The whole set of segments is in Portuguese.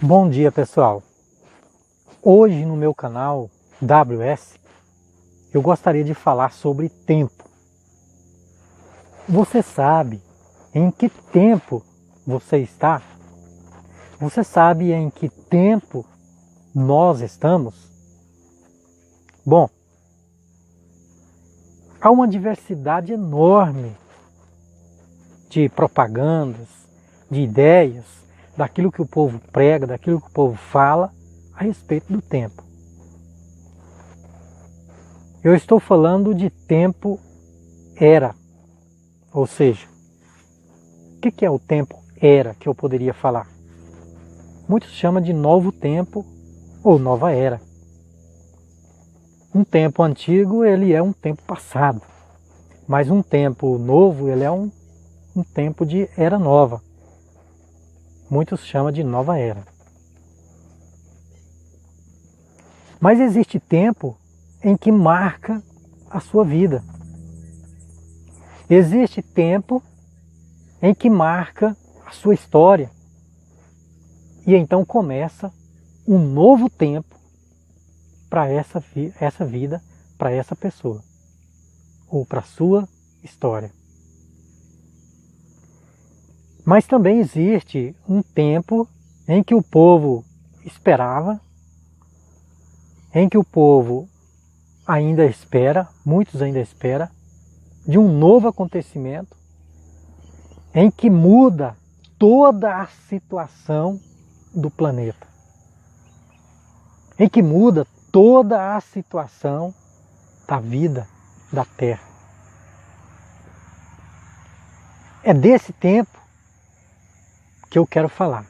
Bom dia, pessoal. Hoje no meu canal WS eu gostaria de falar sobre tempo. Você sabe em que tempo você está? Você sabe em que tempo nós estamos? Bom, há uma diversidade enorme de propagandas, de ideias, daquilo que o povo prega, daquilo que o povo fala a respeito do tempo. Eu estou falando de tempo era, ou seja, o que é o tempo era que eu poderia falar? Muitos chamam de novo tempo ou nova era. Um tempo antigo ele é um tempo passado, mas um tempo novo ele é um tempo de era nova. Muitos chamam de nova era. Mas existe tempo em que marca a sua vida. Existe tempo em que marca a sua história. E então começa um novo tempo para essa vida, para essa pessoa, ou para a sua história. Mas também existe um tempo em que o povo esperava, em que o povo ainda espera, muitos ainda esperam, de um novo acontecimento, em que muda toda a situação do planeta, em que muda toda a situação da vida da Terra. É desse tempo que eu quero falar.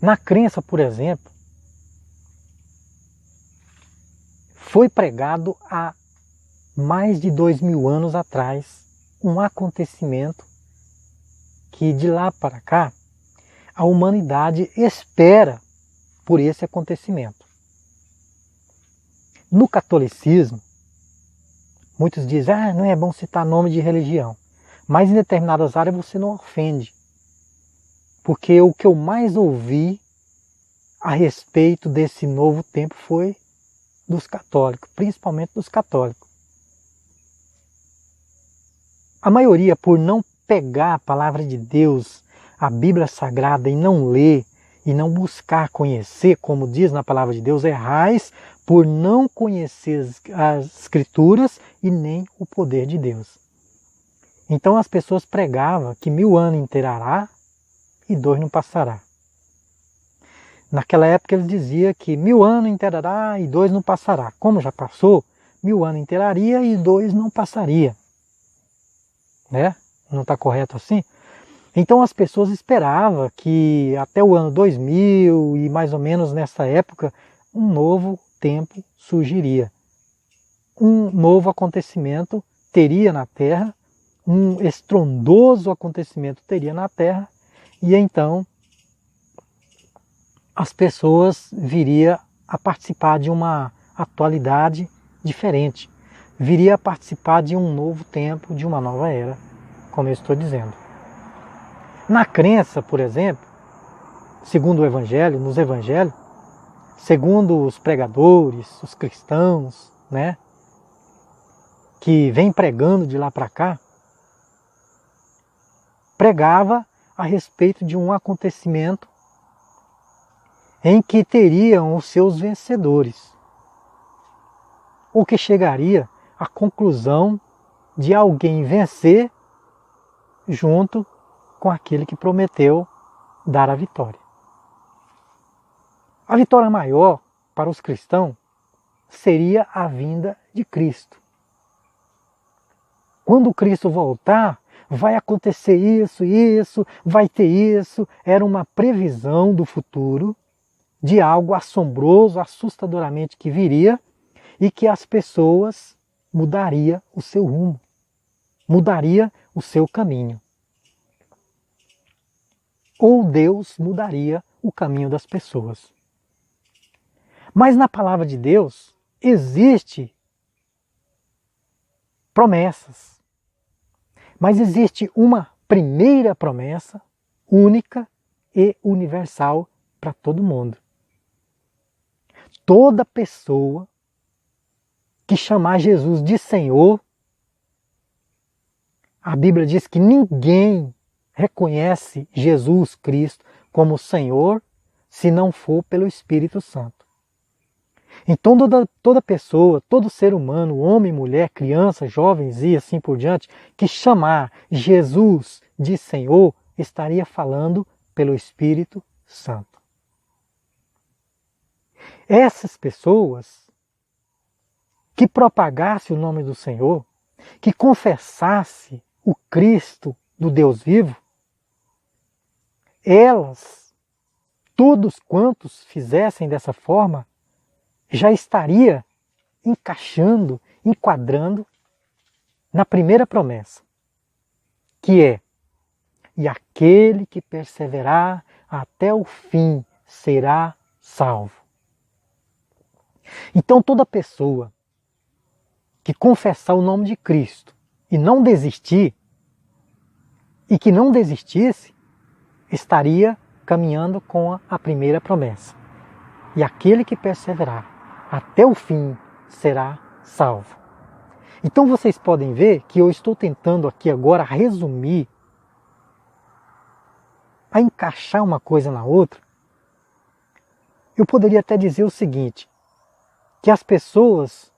Na crença, por exemplo, foi pregado há mais de 2000 anos atrás um acontecimento que de lá para cá a humanidade espera por esse acontecimento. No catolicismo, muitos dizem, não é bom citar nome de religião, mas em determinadas áreas você não ofende. Porque o que eu mais ouvi a respeito desse novo tempo foi dos católicos, principalmente dos católicos. A maioria, por não pegar a palavra de Deus, a Bíblia Sagrada, e não ler, e não buscar conhecer, como diz na palavra de Deus, errais por não conhecer as Escrituras e nem o poder de Deus. Então as pessoas pregavam que 1000 anos inteirará e 2 não passará. Naquela época eles diziam que 1000 anos inteirará e 2 não passará. Como já passou, 1000 anos inteiraria e 2 não passaria. Né? Não está correto assim? Então as pessoas esperavam que até o ano 2000 e mais ou menos nessa época um novo tempo surgiria. Um novo acontecimento teria na Terra, um estrondoso acontecimento teria na Terra, e então as pessoas viriam a participar de uma atualidade diferente, viria a participar de um novo tempo, de uma nova era, como eu estou dizendo. Na crença, por exemplo, segundo o Evangelho, nos Evangelhos, segundo os pregadores, os cristãos, né, que vêm pregando de lá para cá, pregava a respeito de um acontecimento em que teriam os seus vencedores, ou que chegaria à conclusão de alguém vencer junto com aquele que prometeu dar a vitória. A vitória maior para os cristãos seria a vinda de Cristo. Quando Cristo voltar, vai acontecer isso, vai ter isso. Era uma previsão do futuro, de algo assombroso, assustadoramente que viria, e que as pessoas mudariam o seu rumo, mudaria o seu caminho. Ou Deus mudaria o caminho das pessoas. Mas na palavra de Deus existe promessas. Mas existe uma primeira promessa única e universal para todo mundo. Toda pessoa que chamar Jesus de Senhor, a Bíblia diz que ninguém reconhece Jesus Cristo como Senhor se não for pelo Espírito Santo. Então toda pessoa, todo ser humano, homem, mulher, criança, jovens e assim por diante, que chamar Jesus de Senhor, estaria falando pelo Espírito Santo. Essas pessoas que propagassem o nome do Senhor, que confessasse o Cristo do Deus vivo, elas, todos quantos fizessem dessa forma, já estaria encaixando, enquadrando na primeira promessa, que é: e aquele que perseverar até o fim será salvo. Então toda pessoa que confessar o nome de Cristo e não desistir, e que não desistisse, estaria caminhando com a primeira promessa. E aquele que perseverar até o fim será salvo. Então vocês podem ver que eu estou tentando aqui agora resumir, a encaixar uma coisa na outra. Eu poderia até dizer o seguinte, que as pessoas,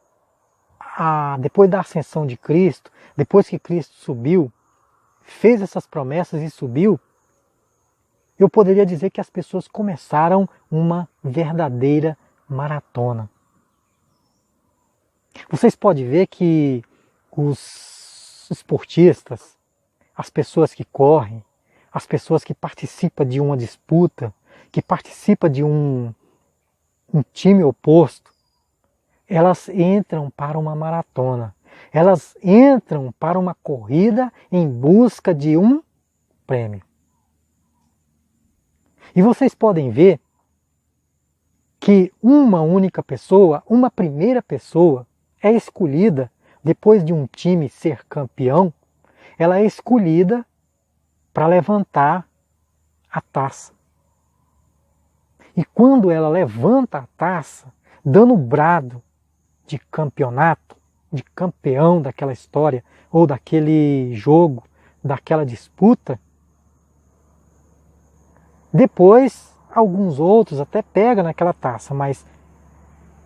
depois da ascensão de Cristo, depois que Cristo subiu, fez essas promessas e subiu, eu poderia dizer que as pessoas começaram uma verdadeira maratona. Vocês podem ver que os esportistas, as pessoas que correm, as pessoas que participam de uma disputa, que participam de um time oposto, elas entram para uma maratona. Elas entram para uma corrida em busca de um prêmio. E vocês podem ver que uma única pessoa, uma primeira pessoa, é escolhida, depois de um time ser campeão, ela é escolhida para levantar a taça. E quando ela levanta a taça, dando o brado de campeonato, de campeão daquela história, ou daquele jogo, daquela disputa, depois alguns outros até pegam naquela taça, mas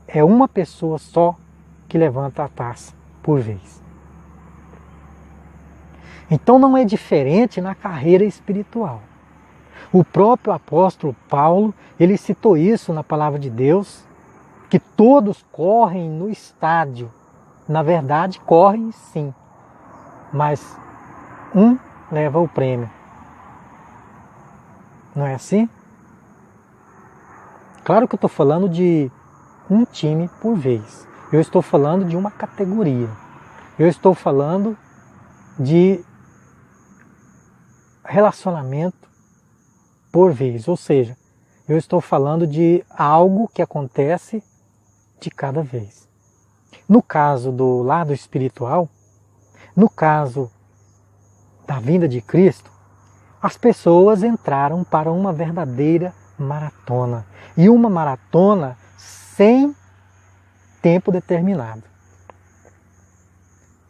é uma pessoa só que levanta a taça por vez. Então não é diferente na carreira espiritual. O próprio apóstolo Paulo, ele citou isso na palavra de Deus, que todos correm no estádio. Na verdade, correm sim, mas um leva o prêmio. Não é assim? Claro que eu estou falando de um time por vez. Eu estou falando de uma categoria. Eu estou falando de relacionamento por vez. Ou seja, eu estou falando de algo que acontece de cada vez. No caso do lado espiritual, no caso da vinda de Cristo, as pessoas entraram para uma verdadeira maratona. E uma maratona sem tempo determinado.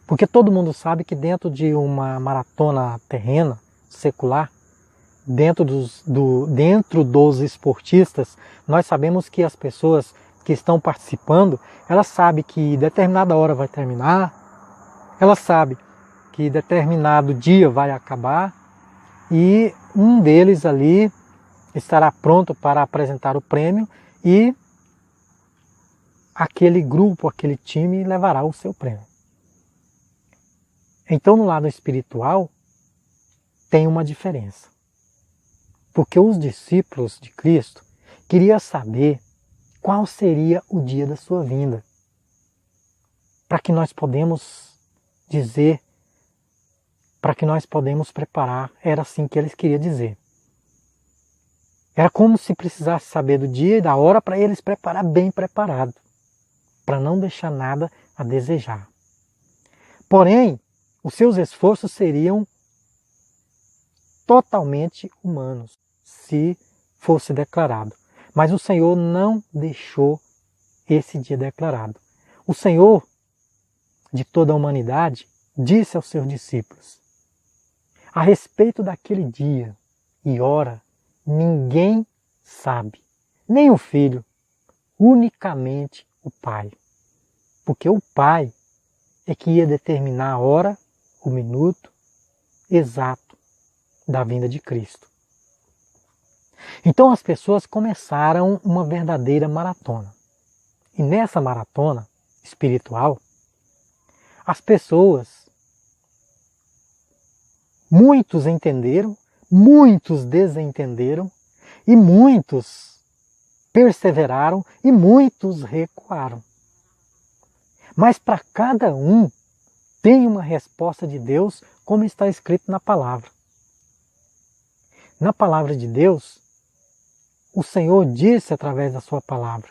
Porque todo mundo sabe que dentro de uma maratona terrena, secular, dentro dos esportistas, nós sabemos que as pessoas que estão participando, elas sabem que determinada hora vai terminar, elas sabem que determinado dia vai acabar e um deles ali estará pronto para apresentar o prêmio e aquele grupo, aquele time levará o seu prêmio. Então, no lado espiritual, tem uma diferença. Porque os discípulos de Cristo queriam saber qual seria o dia da sua vinda. Para que nós podemos dizer, para que nós podemos preparar, era assim que eles queriam dizer. Era como se precisasse saber do dia e da hora para eles preparar bem preparado, para não deixar nada a desejar. Porém, os seus esforços seriam totalmente humanos, se fosse declarado. Mas o Senhor não deixou esse dia declarado. O Senhor, de toda a humanidade, disse aos seus discípulos: a respeito daquele dia e hora, ninguém sabe, nem o Filho, unicamente o Pai. Porque o Pai é que ia determinar a hora, o minuto exato da vinda de Cristo. Então as pessoas começaram uma verdadeira maratona. E nessa maratona espiritual, as pessoas, muitos entenderam, muitos desentenderam, e muitos perseveraram e muitos recuaram. Mas para cada um tem uma resposta de Deus, como está escrito na palavra. Na palavra de Deus, o Senhor disse através da sua palavra.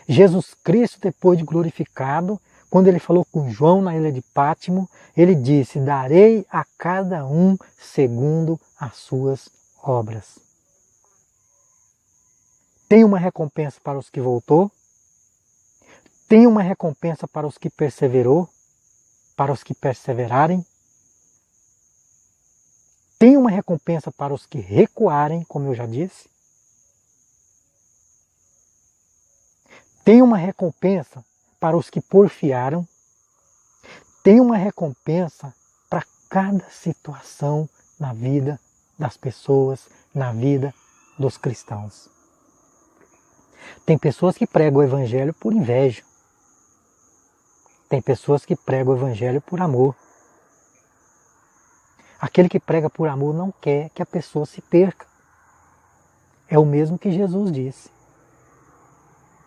Jesus Cristo, depois de glorificado, quando ele falou com João na ilha de Pátimo, ele disse: darei a cada um segundo as suas obras. Tem uma recompensa para os que voltou, tem uma recompensa para os que perseverou, para os que perseverarem, tem uma recompensa para os que recuarem, como eu já disse, tem uma recompensa para os que porfiaram, tem uma recompensa para cada situação na vida das pessoas, na vida dos cristãos. Tem pessoas que pregam o Evangelho por inveja. Tem pessoas que pregam o Evangelho por amor. Aquele que prega por amor não quer que a pessoa se perca. É o mesmo que Jesus disse.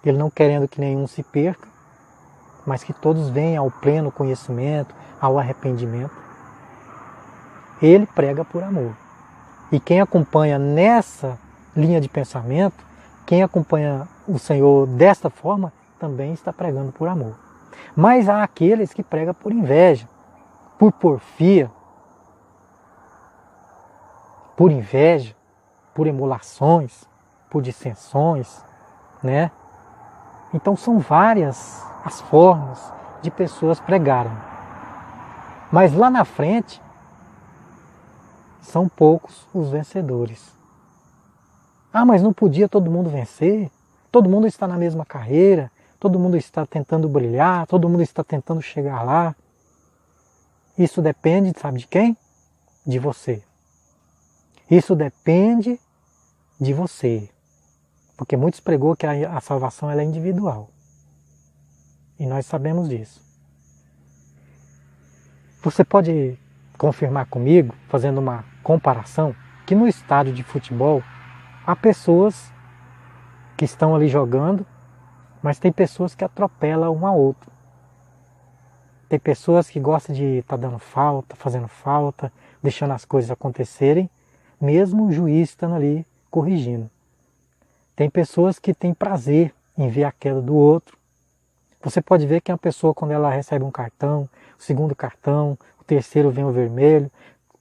Ele não querendo que nenhum se perca, mas que todos venham ao pleno conhecimento, ao arrependimento. Ele prega por amor. E quem acompanha nessa linha de pensamento, quem acompanha o Senhor desta forma, também está pregando por amor. Mas há aqueles que pregam por inveja, por porfia, por inveja, por emulações, por dissensões, né? Então são várias as formas de pessoas pregarem. Mas lá na frente, são poucos os vencedores. Ah, mas não podia todo mundo vencer? Todo mundo está na mesma carreira, todo mundo está tentando brilhar, todo mundo está tentando chegar lá. Isso depende, sabe de quem? De você. Isso depende de você. Porque muitos pregou que a salvação ela é individual. E nós sabemos disso. Você pode confirmar comigo, fazendo uma comparação, que no estádio de futebol há pessoas que estão ali jogando, mas tem pessoas que atropelam um ao outro. Tem pessoas que gostam de estar dando falta, fazendo falta, deixando as coisas acontecerem, mesmo o juiz estando ali corrigindo. Tem pessoas que têm prazer em ver a queda do outro. Você pode ver que uma pessoa, quando ela recebe um cartão, o segundo cartão, o terceiro vem o vermelho,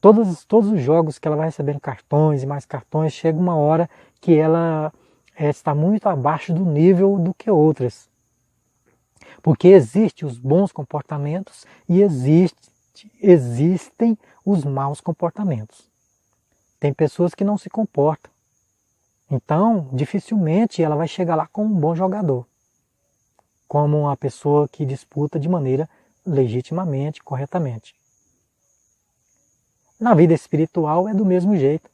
todos os jogos que ela vai recebendo cartões e mais cartões, chega uma hora que ela está muito abaixo do nível do que outras. Porque existem os bons comportamentos e existem os maus comportamentos. Tem pessoas que não se comportam. Então, dificilmente ela vai chegar lá como um bom jogador. Como uma pessoa que disputa de maneira legitimamente, corretamente. Na vida espiritual é do mesmo jeito.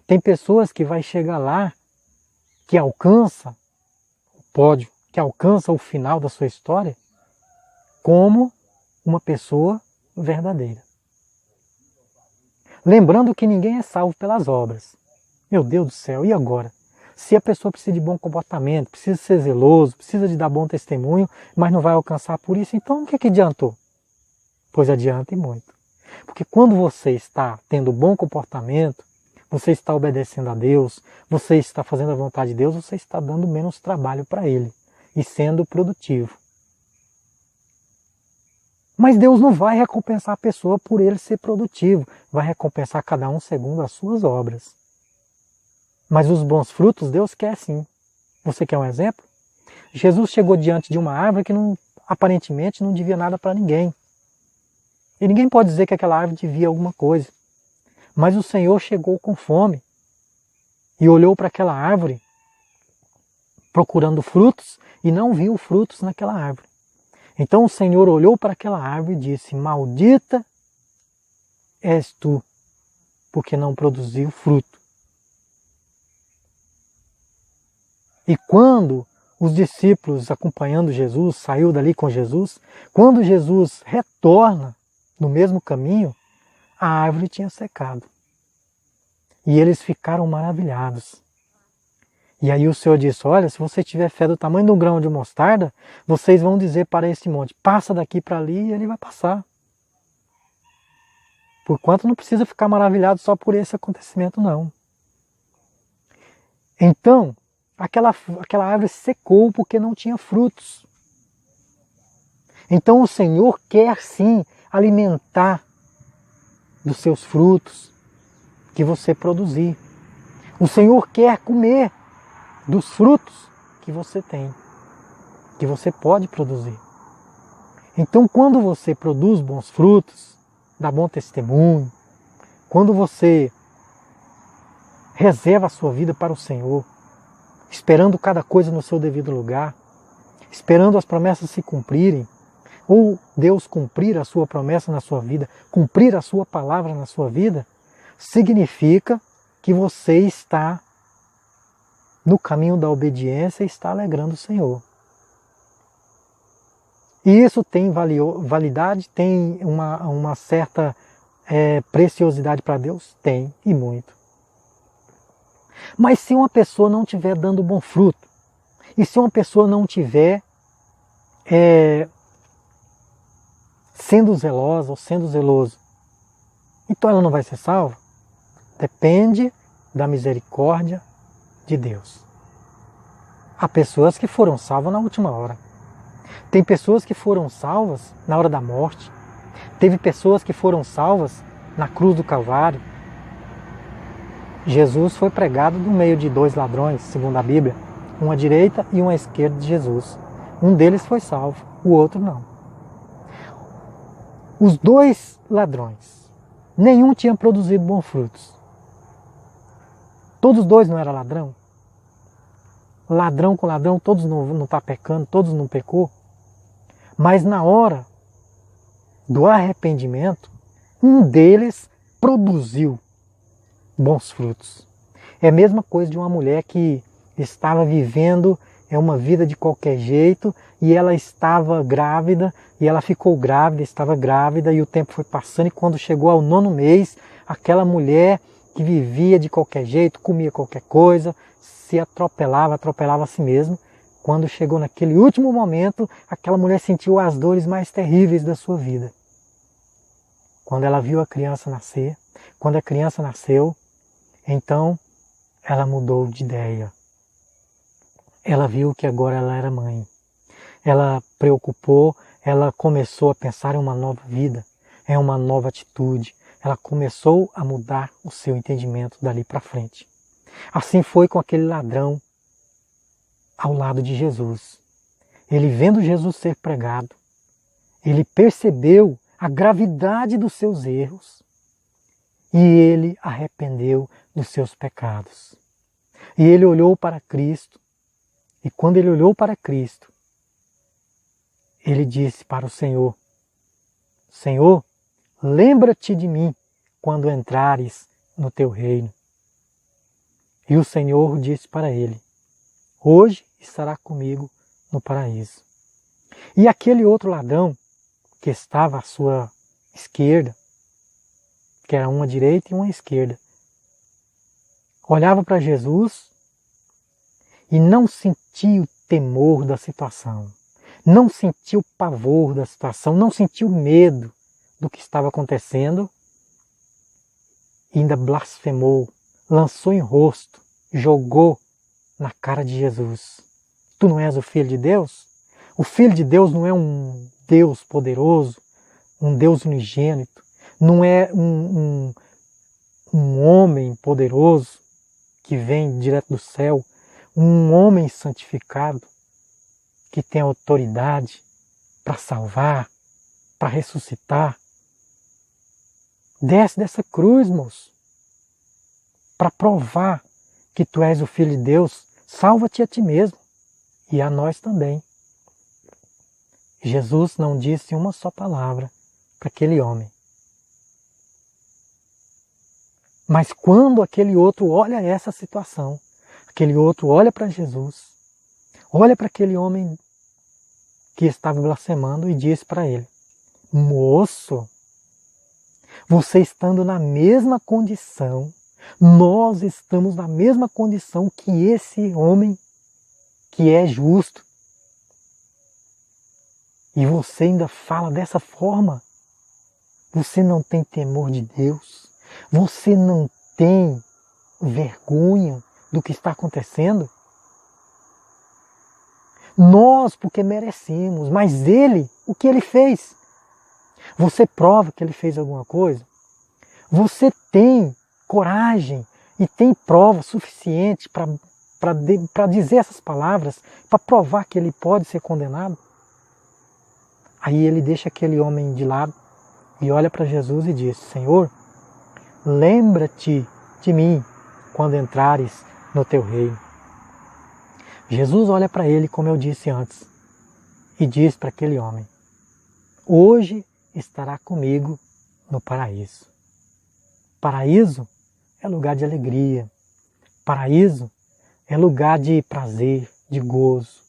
Tem pessoas que vai chegar lá, que alcança o pódio, que alcança o final da sua história, como uma pessoa verdadeira. Lembrando que ninguém é salvo pelas obras. Meu Deus do céu, e agora? Se a pessoa precisa de bom comportamento, precisa ser zeloso, precisa de dar bom testemunho, mas não vai alcançar por isso, então o que adiantou? Pois adianta e muito. Porque quando você está tendo bom comportamento, você está obedecendo a Deus, você está fazendo a vontade de Deus, você está dando menos trabalho para Ele e sendo produtivo. Mas Deus não vai recompensar a pessoa por ele ser produtivo, vai recompensar cada um segundo as suas obras. Mas os bons frutos Deus quer sim. Você quer um exemplo? Jesus chegou diante de uma árvore que aparentemente não devia nada para ninguém. E ninguém pode dizer que aquela árvore devia alguma coisa. Mas o Senhor chegou com fome e olhou para aquela árvore procurando frutos e não viu frutos naquela árvore. Então o Senhor olhou para aquela árvore e disse: maldita és tu, porque não produziu fruto. E quando os discípulos acompanhando Jesus, saiu dali com Jesus, quando Jesus retorna no mesmo caminho, a árvore tinha secado. E eles ficaram maravilhados. E aí o Senhor disse: olha, se você tiver fé do tamanho de um grão de mostarda, vocês vão dizer para esse monte, passa daqui para ali, e ele vai passar. Porquanto não precisa ficar maravilhado só por esse acontecimento, não. Então, aquela árvore secou porque não tinha frutos. Então o Senhor quer sim alimentar dos seus frutos que você produzir. O Senhor quer comer dos frutos que você tem, que você pode produzir. Então, quando você produz bons frutos, dá bom testemunho, quando você reserva a sua vida para o Senhor, esperando cada coisa no seu devido lugar, esperando as promessas se cumprirem, ou Deus cumprir a sua promessa na sua vida, cumprir a sua palavra na sua vida, significa que você está no caminho da obediência e está alegrando o Senhor. E isso tem validade, tem uma certa preciosidade para Deus? Tem, e muito. Mas se uma pessoa não estiver dando bom fruto, e se uma pessoa não estiver sendo zelosa ou sendo zeloso, então ela não vai ser salva? Depende da misericórdia de Deus. Há pessoas que foram salvas na última hora. Tem pessoas que foram salvas na hora da morte. Teve pessoas que foram salvas na cruz do Calvário. Jesus foi pregado no meio de dois ladrões, segundo a Bíblia, uma à direita e uma à esquerda de Jesus. Um deles foi salvo, o outro não. Os dois ladrões, nenhum tinha produzido bons frutos. Todos os dois não eram ladrão? Ladrão com ladrão, todos não estão pecando, todos não pecou. Mas na hora do arrependimento, um deles produziu bons frutos. É a mesma coisa de uma mulher que estava vivendo uma vida de qualquer jeito e ela estava grávida, e ela ficou grávida, estava grávida, e o tempo foi passando, e quando chegou ao 9º mês, aquela mulher que vivia de qualquer jeito, comia qualquer coisa, se atropelava a si mesma. Quando chegou naquele último momento, aquela mulher sentiu as dores mais terríveis da sua vida. Quando ela viu a criança nascer, quando a criança nasceu, então ela mudou de ideia. Ela viu que agora ela era mãe. Ela preocupou, ela começou a pensar em uma nova vida, em uma nova atitude. Ela começou a mudar o seu entendimento dali para frente. Assim foi com aquele ladrão ao lado de Jesus. Ele, vendo Jesus ser pregado, ele percebeu a gravidade dos seus erros e ele arrependeu dos seus pecados. E ele olhou para Cristo, e quando ele olhou para Cristo, ele disse para o Senhor: Senhor, lembra-te de mim quando entrares no teu reino. E o Senhor disse para ele: hoje estará comigo no paraíso. E aquele outro ladrão que estava à sua esquerda, que era uma à direita e uma à esquerda, olhava para Jesus e não sentia o temor da situação, não sentia o pavor da situação, não sentia o medo do que estava acontecendo, e ainda blasfemou, lançou em rosto, jogou na cara de Jesus: tu não és o Filho de Deus? O Filho de Deus não é um Deus poderoso, um Deus unigênito, não é um homem poderoso que vem direto do céu, um homem santificado que tem autoridade para salvar, para ressuscitar. Desce dessa cruz, moço, para provar que tu és o Filho de Deus. Salva-te a ti mesmo e a nós também. Jesus não disse uma só palavra para aquele homem. Mas quando aquele outro olha essa situação, aquele outro olha para Jesus, olha para aquele homem que estava blasfemando e diz para ele: moço, você estando na mesma condição, nós estamos na mesma condição que esse homem que é justo. E você ainda fala dessa forma? Você não tem temor de Deus? Você não tem vergonha do que está acontecendo? Nós, porque merecemos, mas ele, o que ele fez? Você prova que ele fez alguma coisa? Você tem coragem e tem prova suficiente para dizer essas palavras, para provar que ele pode ser condenado? Aí ele deixa aquele homem de lado e olha para Jesus e diz: Senhor, lembra-te de mim quando entrares no teu reino. Jesus olha para ele, como eu disse antes, e diz para aquele homem: hoje estará comigo no paraíso. Paraíso é lugar de alegria. Paraíso é lugar de prazer, de gozo.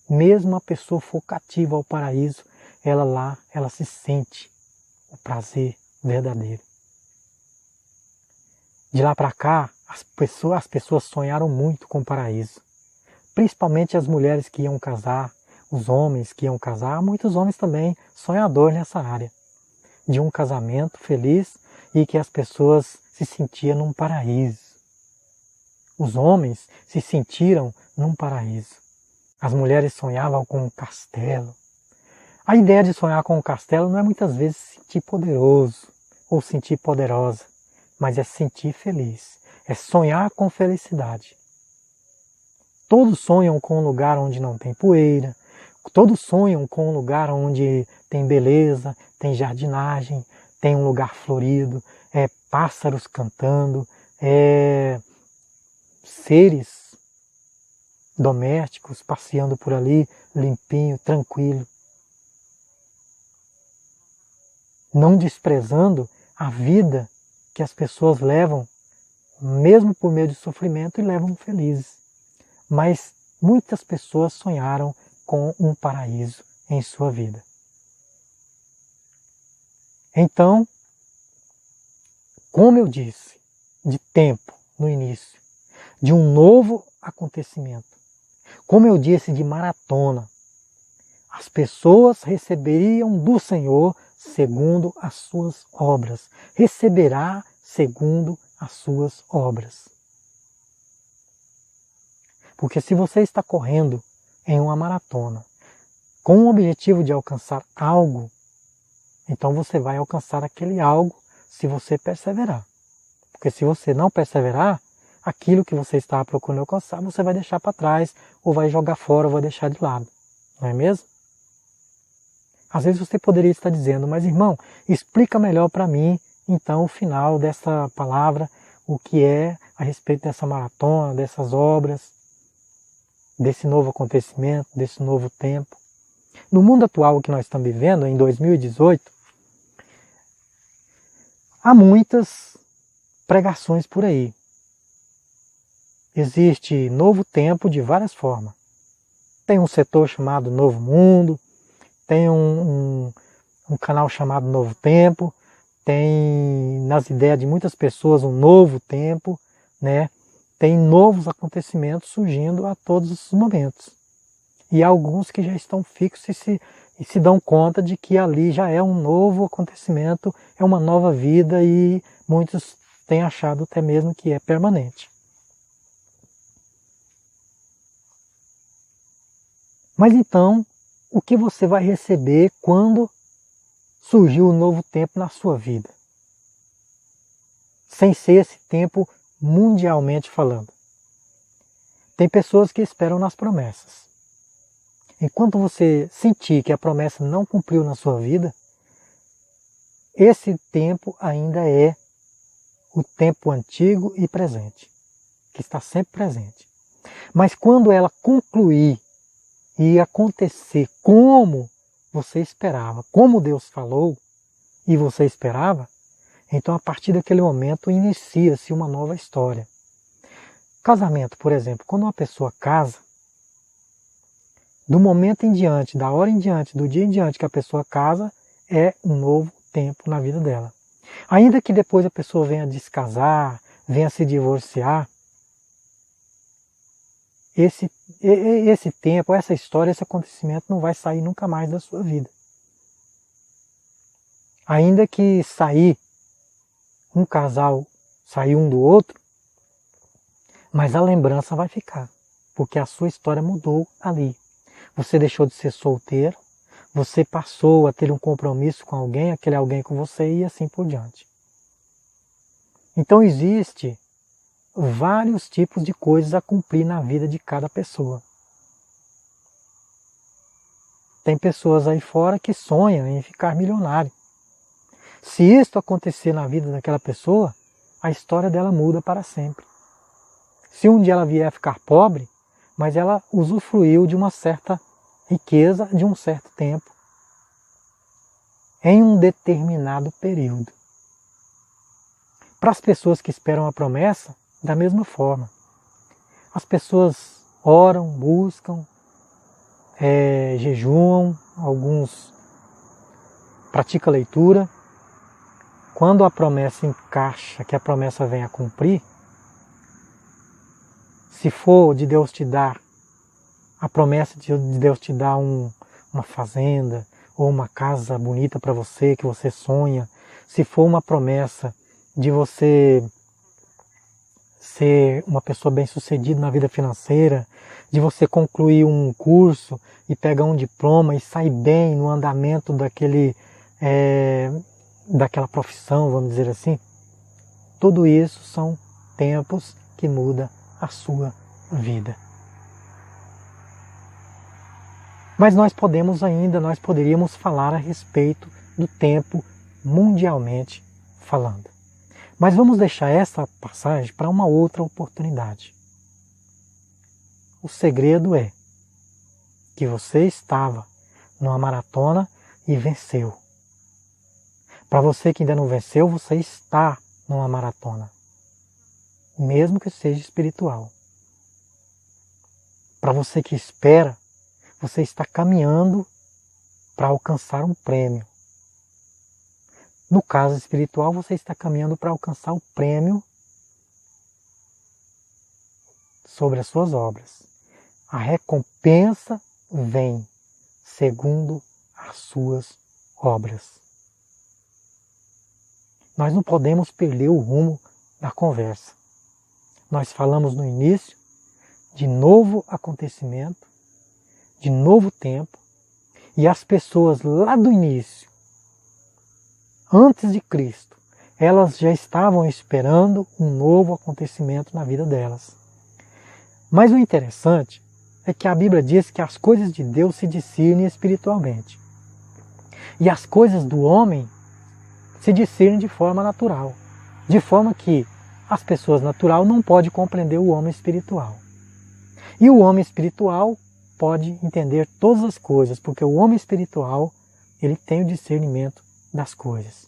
Mesmo a pessoa for cativa ao paraíso, ela se sente o prazer verdadeiro. De lá para cá, as pessoas sonharam muito com o paraíso. Principalmente as mulheres que iam casar, os homens que iam casar, muitos homens também sonhadores nessa área. De um casamento feliz e que as pessoas se sentiam num paraíso. Os homens se sentiram num paraíso. As mulheres sonhavam com um castelo. A ideia de sonhar com um castelo não é muitas vezes sentir poderoso ou sentir poderosa, mas é sentir feliz, é sonhar com felicidade. Todos sonham com um lugar onde não tem poeira, todos sonham com um lugar onde tem beleza, tem jardinagem, tem um lugar florido, pássaros cantando, seres domésticos passeando por ali, limpinho, tranquilo. Não desprezando a vida que as pessoas levam, mesmo por meio de sofrimento, e levam felizes. Mas muitas pessoas sonharam com um paraíso em sua vida. Então, como eu disse, de tempo no início, de um novo acontecimento, como eu disse, de maratona, as pessoas receberiam do Senhor segundo as suas obras. Receberá segundo as suas obras. Porque se você está correndo em uma maratona com o objetivo de alcançar algo, então você vai alcançar aquele algo se você perseverar. Porque se você não perseverar, aquilo que você estava procurando alcançar, você vai deixar para trás, ou vai jogar fora, ou vai deixar de lado. Não é mesmo? Às vezes você poderia estar dizendo: mas irmão, explica melhor para mim, então, o final dessa palavra, o que é a respeito dessa maratona, dessas obras, desse novo acontecimento, desse novo tempo. No mundo atual que nós estamos vivendo, em 2018, há muitas pregações por aí. Existe novo tempo de várias formas. Tem um setor chamado Novo Mundo, tem um canal chamado Novo Tempo, tem nas ideias de muitas pessoas um novo tempo, né? Tem novos acontecimentos surgindo a todos os momentos. E há alguns que já estão fixos e se dão conta de que ali já é um novo acontecimento, é uma nova vida, e muitos têm achado até mesmo que é permanente. Mas então, o que você vai receber quando surgiu um novo tempo na sua vida. Sem ser esse tempo mundialmente falando. Tem pessoas que esperam nas promessas. Enquanto você sentir que a promessa não cumpriu na sua vida, esse tempo ainda é o tempo antigo e presente, que está sempre presente. Mas quando ela concluir e acontecer como você esperava, como Deus falou e você esperava, então a partir daquele momento inicia-se uma nova história. Casamento, por exemplo, quando uma pessoa casa, do momento em diante, da hora em diante, do dia em diante que a pessoa casa, é um novo tempo na vida dela. Ainda que depois a pessoa venha descasar, venha se divorciar, esse tempo, essa história, esse acontecimento não vai sair nunca mais da sua vida. Ainda que sair um casal, sair um do outro, mas a lembrança vai ficar, porque a sua história mudou ali. Você deixou de ser solteiro, você passou a ter um compromisso com alguém, aquele alguém com você e assim por diante. Então existe vários tipos de coisas a cumprir na vida de cada pessoa. Tem pessoas aí fora que sonham em ficar milionário. Se isto acontecer na vida daquela pessoa, a história dela muda para sempre. Se um dia ela vier a ficar pobre, mas ela usufruiu de uma certa riqueza de um certo tempo, em um determinado período. Para as pessoas que esperam a promessa, da mesma forma. As pessoas oram, buscam, jejuam, alguns praticam leitura. Quando a promessa encaixa, que a promessa vem a cumprir, se for de Deus te dar, a promessa de Deus te dar uma fazenda ou uma casa bonita para você, que você sonha, se for uma promessa de você ser uma pessoa bem-sucedida na vida financeira, de você concluir um curso e pegar um diploma e sair bem no andamento daquela profissão, vamos dizer assim, tudo isso são tempos que mudam a sua vida. Mas nós poderíamos falar a respeito do tempo mundialmente falando. Mas vamos deixar essa passagem para uma outra oportunidade. O segredo é que você estava numa maratona e venceu. Para você que ainda não venceu, você está numa maratona, mesmo que seja espiritual. Para você que espera, você está caminhando para alcançar um prêmio. No caso espiritual, você está caminhando para alcançar o prêmio sobre as suas obras. A recompensa vem segundo as suas obras. Nós não podemos perder o rumo da conversa. Nós falamos no início de novo acontecimento, de novo tempo, e as pessoas lá do início, antes de Cristo, elas já estavam esperando um novo acontecimento na vida delas. Mas o interessante é que a Bíblia diz que as coisas de Deus se discernem espiritualmente. E as coisas do homem se discernem de forma natural. De forma que as pessoas naturais não podem compreender o homem espiritual. E o homem espiritual pode entender todas as coisas, porque o homem espiritual, ele tem o discernimento das coisas.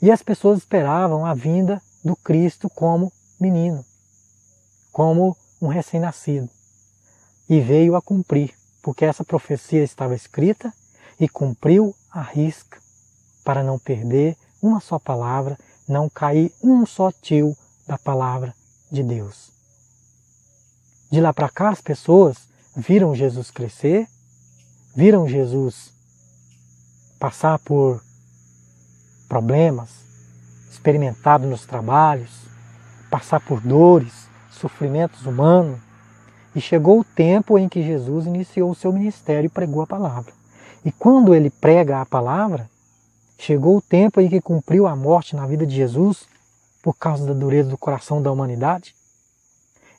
E as pessoas esperavam a vinda do Cristo como menino, como um recém-nascido. E veio a cumprir, porque essa profecia estava escrita e cumpriu à risca, para não perder uma só palavra, não cair um só tio da palavra de Deus. De lá para cá as pessoas viram Jesus crescer, viram Jesus passar por problemas, experimentado nos trabalhos, passar por dores, sofrimentos humanos, e chegou o tempo em que Jesus iniciou o seu ministério e pregou a palavra. E quando ele prega a palavra, Chegou o tempo aí que cumpriu a morte na vida de Jesus, por causa da dureza do coração da humanidade.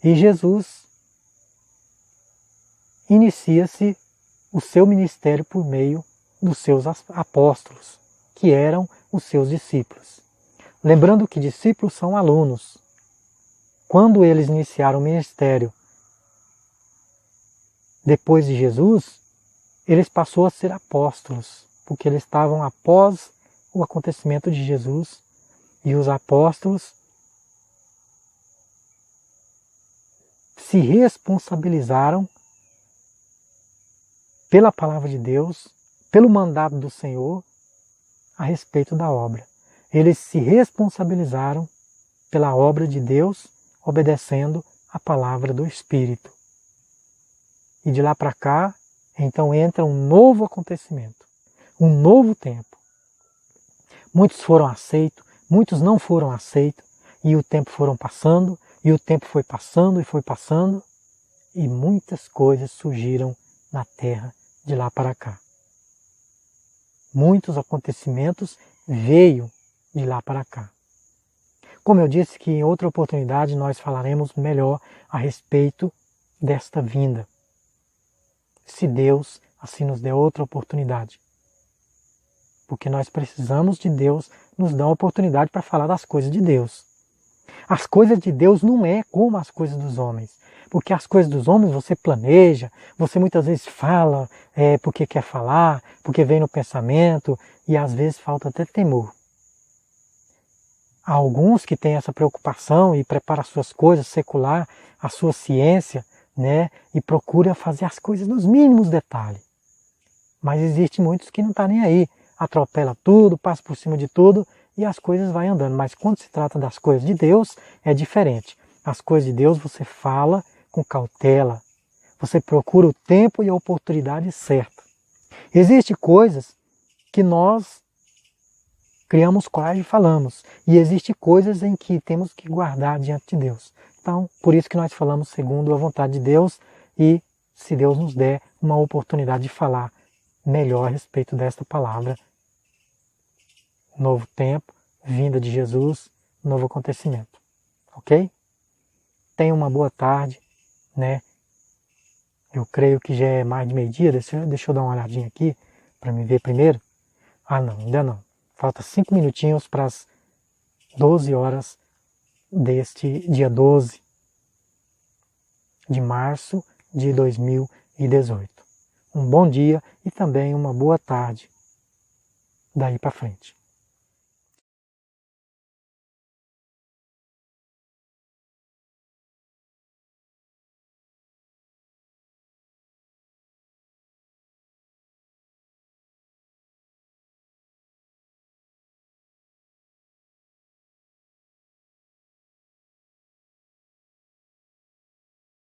E Jesus inicia-se o seu ministério por meio dos seus apóstolos, que eram os seus discípulos. Lembrando que discípulos são alunos. Quando eles iniciaram o ministério depois de Jesus, eles passou a ser apóstolos, porque eles estavam após o acontecimento de Jesus, e os apóstolos se responsabilizaram pela palavra de Deus, pelo mandato do Senhor, a respeito da obra. Eles se responsabilizaram pela obra de Deus, obedecendo a palavra do Espírito. E de lá para cá, então entra um novo acontecimento, um novo tempo. Muitos foram aceitos, muitos não foram aceitos, e o tempo foram passando, e o tempo foi passando e foi passando, e muitas coisas surgiram na terra de lá para cá. Muitos acontecimentos veio de lá para cá. Como eu disse que em outra oportunidade nós falaremos melhor a respeito desta vinda, se Deus assim nos der outra oportunidade. Porque nós precisamos de Deus nos dar uma oportunidade para falar das coisas de Deus. As coisas de Deus não é como as coisas dos homens. Porque as coisas dos homens você planeja, você muitas vezes fala porque quer falar, porque vem no pensamento, e às vezes falta até temor. Há alguns que têm essa preocupação e preparam as suas coisas secular, a sua ciência, né, e procura fazer as coisas nos mínimos detalhes. Mas existe muitos que não estão nem aí, atropela tudo, passa por cima de tudo e as coisas vão andando. Mas quando se trata das coisas de Deus, é diferente. As coisas de Deus você fala com cautela, você procura o tempo e a oportunidade certa. Existem coisas que nós criamos coragem e falamos, e existem coisas em que temos que guardar diante de Deus. Então, por isso que nós falamos segundo a vontade de Deus, e se Deus nos der uma oportunidade de falar melhor a respeito desta palavra, novo tempo, vinda de Jesus, novo acontecimento. Ok? Tenha uma boa tarde, né? Eu creio que já é mais de meio-dia, deixa eu dar uma olhadinha aqui para me ver primeiro. Ah não, ainda não. Falta 5 minutinhos para as 12 horas deste dia 12 de março de 2018. Um bom dia e também uma boa tarde daí para frente.